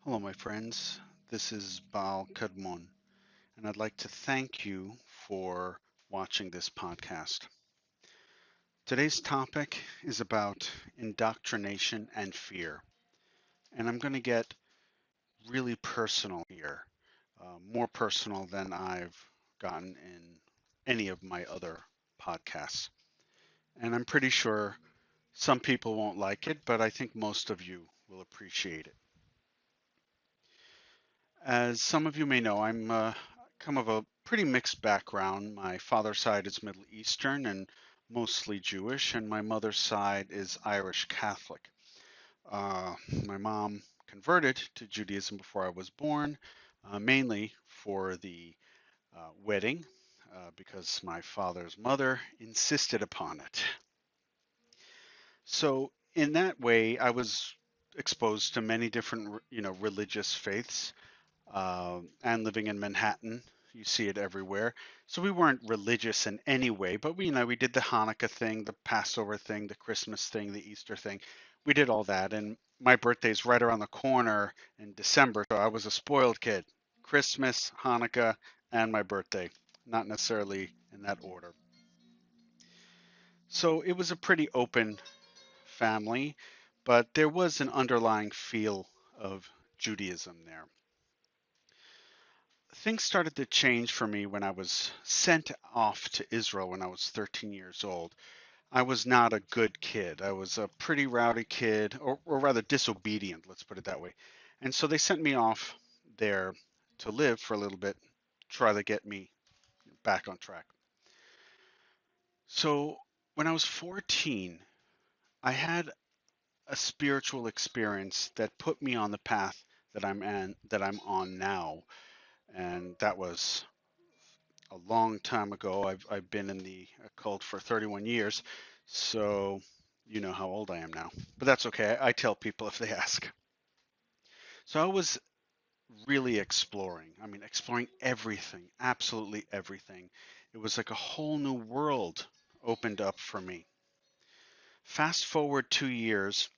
Hello, my friends. This is Baal Kadmon, and I'd like to thank you for watching this podcast. Today's topic is about indoctrination and fear, and I'm going to get really personal here, more personal than I've gotten in any of my other podcasts. And I'm pretty sure some people won't like it, but I think most of you will appreciate it. As some of you may know, I'm come of a pretty mixed background. My father's side is Middle Eastern and mostly Jewish, and my mother's side is Irish Catholic. My mom converted to Judaism before I was born, mainly for the wedding, because my father's mother insisted upon it. So, in that way, I was exposed to many different, religious faiths and living in Manhattan, you see it everywhere. So we weren't religious in any way, but we did the Hanukkah thing, the Passover thing, the Christmas thing, the Easter thing. We did all that, and my birthday's right around the corner in December, so I was a spoiled kid. Christmas, Hanukkah, and my birthday, not necessarily in that order. So it was a pretty open family, but there was an underlying feel of Judaism there. Things started to change for me when I was sent off to Israel when I was 13 years old. I was not a good kid. I was a pretty rowdy kid, or rather disobedient, let's put it that way. And so they sent me off there to live for a little bit, try to get me back on track. So when I was 14, I had a spiritual experience that put me on the path that I'm on now. And that was a long time ago. I've been in the occult for 31 years, so you know how old I am now. But that's okay. I tell people if they ask. So I was really exploring. I mean, exploring everything, absolutely everything. It was like a whole new world opened up for me. Fast forward 2 years,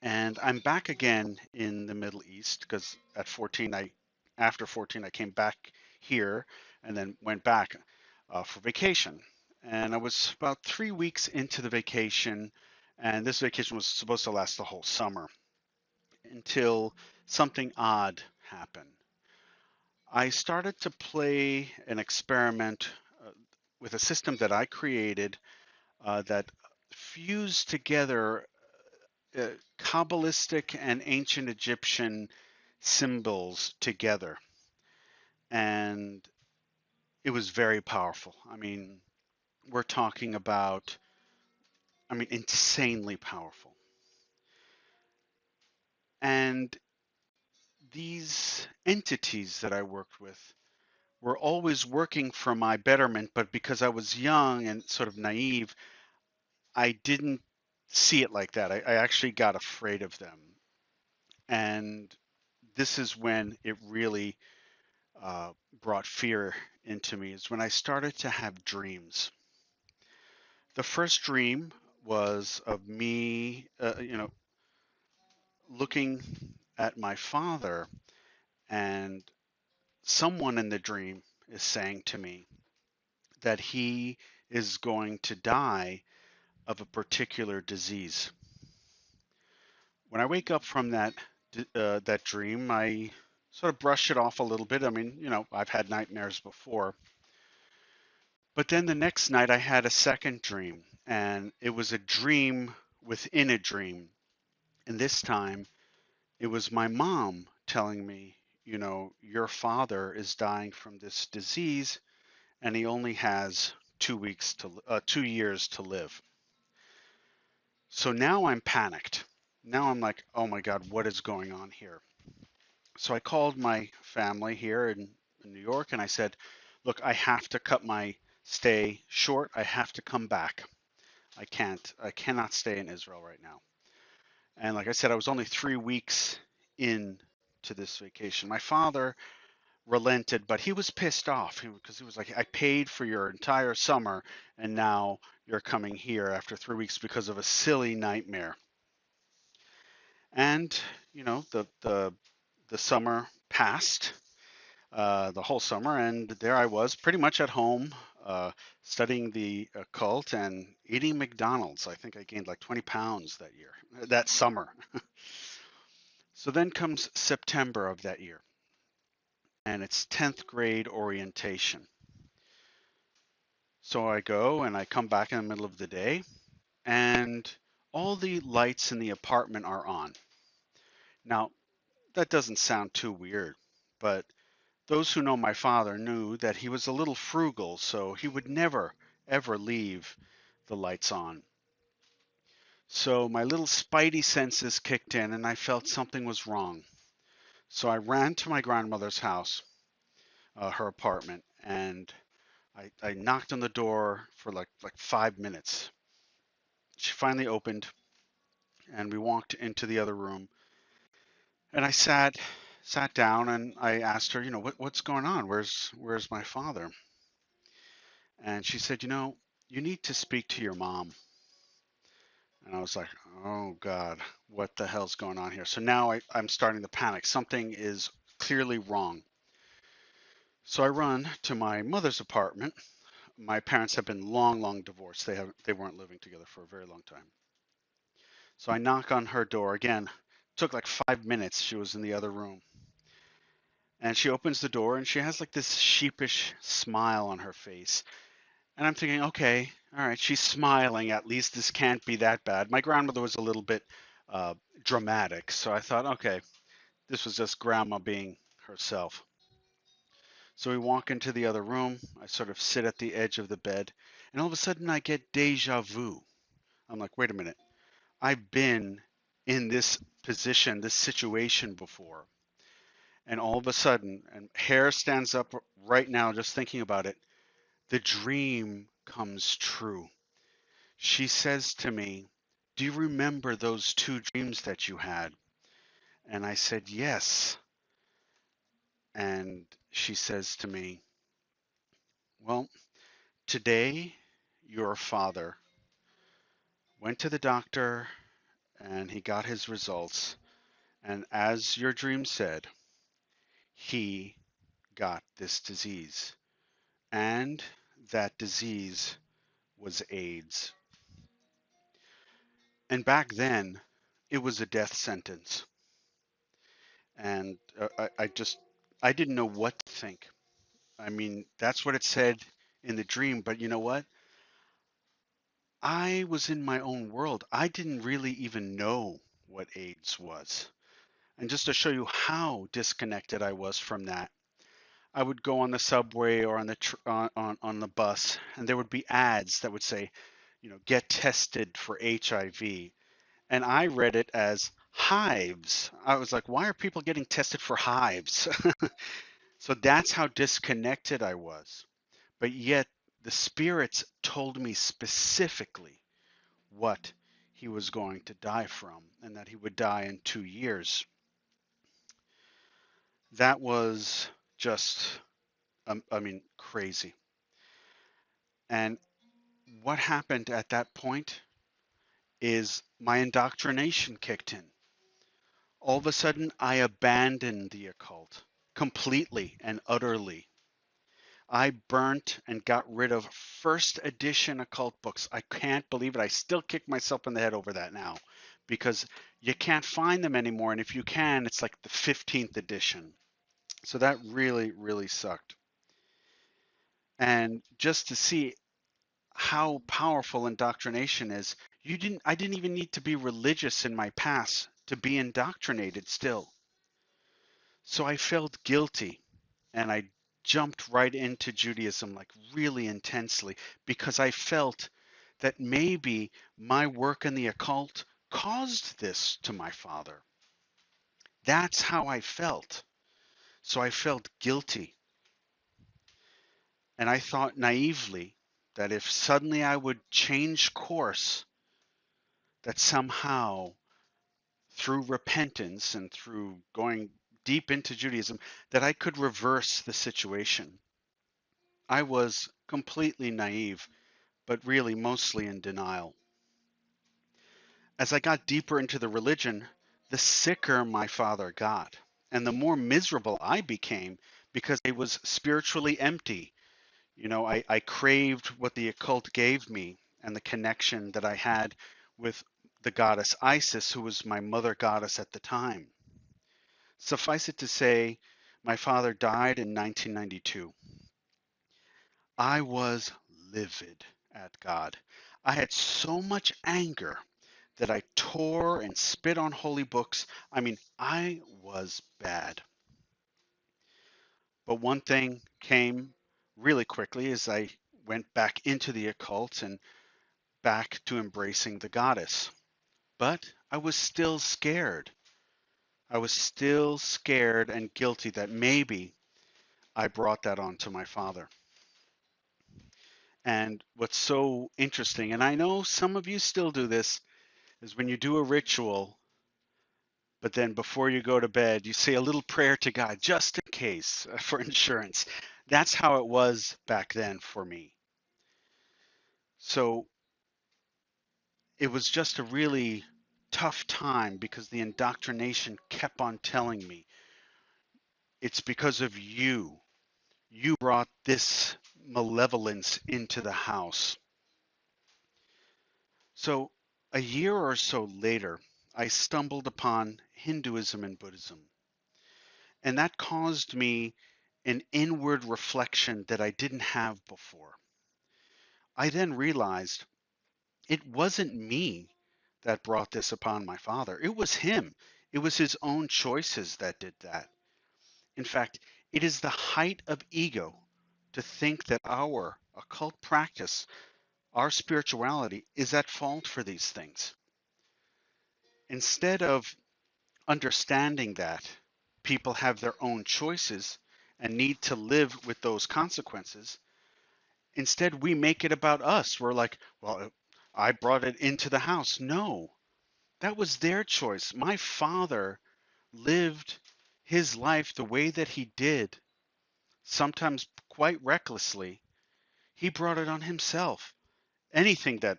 and I'm back again in the Middle East because after 14, I came back here and then went back for vacation. And I was about 3 weeks into the vacation, and this vacation was supposed to last the whole summer until something odd happened. I started to play an experiment with a system that I created that fused together Kabbalistic and ancient Egyptian symbols together. And it was very powerful. I mean, we're talking about, insanely powerful. And these entities that I worked with were always working for my betterment, but because I was young and sort of naive, I didn't see it like that. I actually got afraid of them. And this is when it really brought fear into me is when I started to have dreams. The first dream was of me, looking at my father, and someone in the dream is saying to me that he is going to die of a particular disease. When I wake up from that dream, I sort of brush it off a little bit. I mean, I've had nightmares before. But then the next night I had a second dream, and it was a dream within a dream. And this time it was my mom telling me, your father is dying from this disease, and he only has 2 years to live. So now I'm panicked. Now I'm like, oh my God, what is going on here? So I called my family here in New York and I said, look, I have to cut my stay short. I have to come back. I cannot stay in Israel right now. And like I said, I was only 3 weeks in to this vacation. My father relented, but he was pissed off because he was like, I paid for your entire summer and now you're coming here after 3 weeks because of a silly nightmare. And, the the summer passed, the whole summer, and there I was, pretty much at home, uh, studying the occult and eating McDonald's. I think I gained like 20 pounds that year, that summer. So then comes September of that year, and it's 10th grade orientation. So I go and I come back in the middle of the day, and all the lights in the apartment are on. Now, that doesn't sound too weird, but those who know my father knew that he was a little frugal, so he would never, ever leave the lights on. So my little spidey senses kicked in and I felt something was wrong. So I ran to my grandmother's house, her apartment, and I knocked on the door for like 5 minutes. She finally opened and we walked into the other room. And I sat down and I asked her, what's going on? Where's my father? And she said, you need to speak to your mom. And I was like, oh God, what the hell's going on here? So now I'm starting to panic. Something is clearly wrong. So I run to my mother's apartment. My parents have been long, long divorced. They weren't living together for a very long time. So I knock on her door again. Took like 5 minutes. She was in the other room. And she opens the door and she has like this sheepish smile on her face. And I'm thinking, okay, all right, she's smiling. At least this can't be that bad. My grandmother was a little bit uh, dramatic. So I thought, okay, this was just grandma being herself. So we walk into the other room. I sort of sit at the edge of the bed. And all of a sudden I get deja vu. I'm like, wait a minute. I've been in this position, this situation before. And all of a sudden, and hair stands up right now just thinking about it, the dream comes true. She says to me, do you remember those two dreams that you had? And I said, yes. And she says to me, well, today your father went to the doctor and he got his results. And as your dream said, he got this disease. And that disease was AIDS. And back then, it was a death sentence. And I didn't know what to think. I mean, that's what it said in the dream, but you know what? I was in my own world. I didn't really even know what AIDS was. And just to show you how disconnected I was from that, I would go on the subway or on on the bus, and there would be ads that would say, get tested for HIV. And I read it as hives. I was like, why are people getting tested for hives? So that's how disconnected I was. But yet the spirits told me specifically what he was going to die from and that he would die in 2 years. That was just, I mean, crazy. And what happened at that point is my indoctrination kicked in. All of a sudden, I abandoned the occult completely and utterly. I burnt and got rid of first edition occult books. I can't believe it. I still kick myself in the head over that now because you can't find them anymore. And if you can, it's like the 15th edition. So that really, really sucked. And just to see how powerful indoctrination is, I didn't even need to be religious in my past to be indoctrinated still. So I felt guilty and I jumped right into Judaism like really intensely because I felt that maybe my work in the occult caused this to my father. That's how I felt. So I felt guilty. And I thought naively that if suddenly I would change course, that somehow through repentance and through going deep into Judaism, that I could reverse the situation. I was completely naive, but really mostly in denial. As I got deeper into the religion, the sicker my father got. And the more miserable I became because I was spiritually empty. I craved what the occult gave me and the connection that I had with the goddess Isis, who was my mother goddess at the time. Suffice it to say, my father died in 1992. I was livid at God. I had so much anger that I tore and spit on holy books. I mean, I was bad. But one thing came really quickly as I went back into the occult and back to embracing the goddess. But I was still scared. I was still scared and guilty that maybe I brought that on to my father. And what's so interesting, and I know some of you still do this, is when you do a ritual, but then before you go to bed, you say a little prayer to God just in case for insurance. That's how it was back then for me. So it was just a really tough time because the indoctrination kept on telling me it's because of you. You brought this malevolence into the house. So a year or so later, I stumbled upon Hinduism and Buddhism. And that caused me an inward reflection that I didn't have before. I then realized it wasn't me that brought this upon my father. It was him. It was his own choices that did that. In fact, it is the height of ego to think that our occult practice, our spirituality, is at fault for these things. Instead of understanding that people have their own choices and need to live with those consequences, instead we make it about us. We're like, well, I brought it into the house. No, that was their choice. My father lived his life the way that he did, sometimes quite recklessly. He brought it on himself. Anything that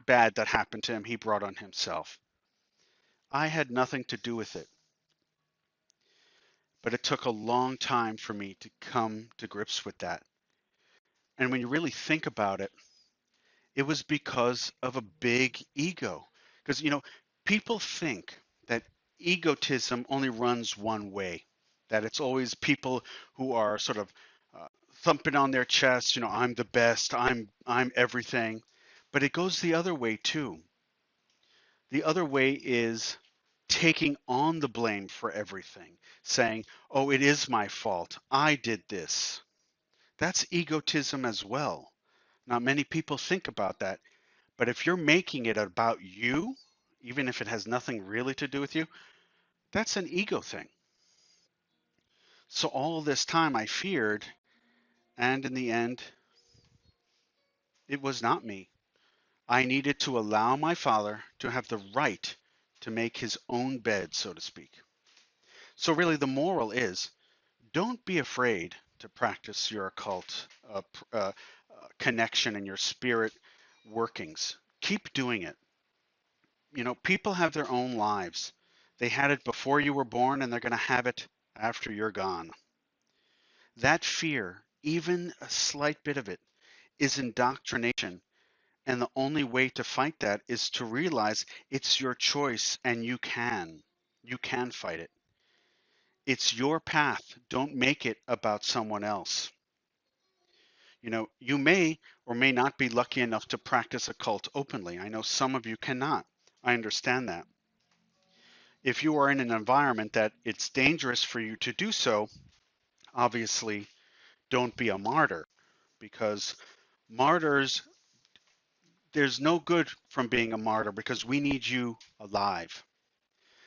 bad that happened to him, he brought on himself. I had nothing to do with it. But it took a long time for me to come to grips with that. And when you really think about it, it was because of a big ego. Because, people think that egotism only runs one way, that it's always people who are sort of thumping on their chest, I'm the best, I'm everything. But it goes the other way too. The other way is taking on the blame for everything, saying, oh, it is my fault. I did this. That's egotism as well. Not many people think about that. But if you're making it about you, even if it has nothing really to do with you, that's an ego thing. So all this time I feared, and in the end, it was not me. I needed to allow my father to have the right to make his own bed, so to speak. So really the moral is, don't be afraid to practice your occult connection and your spirit workings. Keep doing it. People have their own lives. They had it before you were born, and they're going to have it after you're gone. That fear, even a slight bit of it, is indoctrination. And the only way to fight that is to realize it's your choice and you can. You can fight it. It's your path. Don't make it about someone else. You may or may not be lucky enough to practice occult openly. I know some of you cannot. I understand that. If you are in an environment that it's dangerous for you to do so, obviously don't be a martyr, because martyrs, there's no good from being a martyr because we need you alive.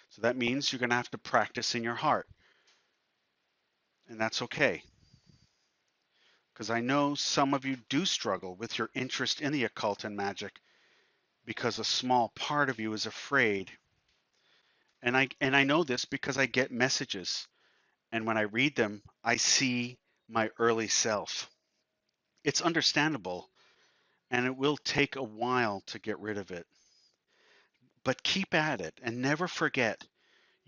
So that means you're going to have to practice in your heart. And that's okay. Because I know some of you do struggle with your interest in the occult and magic because a small part of you is afraid. And I know this because I get messages, and when I read them, I see my early self. It's understandable, and it will take a while to get rid of it. But keep at it and never forget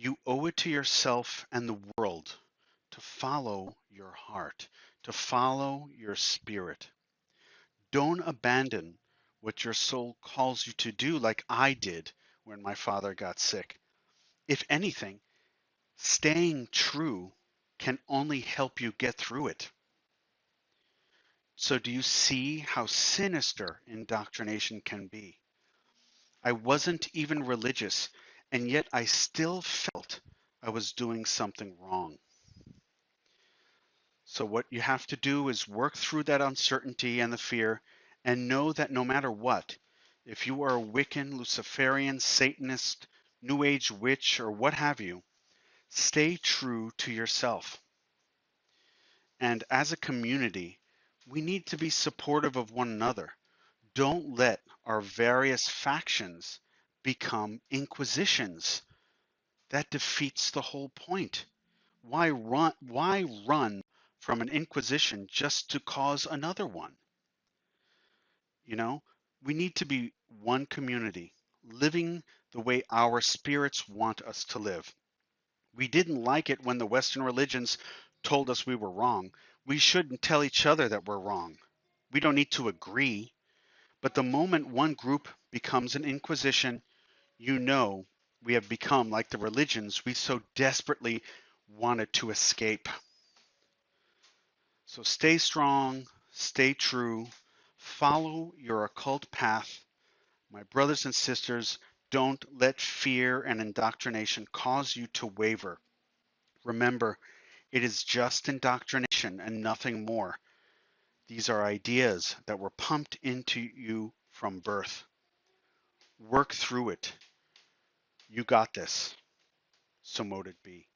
You owe it to yourself and the world to follow your heart, to follow your spirit. Don't abandon what your soul calls you to do like I did when my father got sick. If anything, staying true can only help you get through it. So do you see how sinister indoctrination can be? I wasn't even religious, and yet I still felt I was doing something wrong. So what you have to do is work through that uncertainty and the fear and know that no matter what, if you are a Wiccan, Luciferian, Satanist, New Age witch, or what have you, stay true to yourself. And as a community, we need to be supportive of one another. Don't let our various factions become inquisitions. That defeats the whole point. Why run from an inquisition just to cause another one? You know, we need to be one community, living the way our spirits want us to live. We didn't like it when the Western religions told us we were wrong. We shouldn't tell each other that we're wrong. We don't need to agree. But the moment one group becomes an inquisition, you know we have become like the religions we so desperately wanted to escape. So stay strong, stay true, follow your occult path. My brothers and sisters, don't let fear and indoctrination cause you to waver. Remember, it is just indoctrination and nothing more. These are ideas that were pumped into you from birth. Work through it. You got this. So mote it be.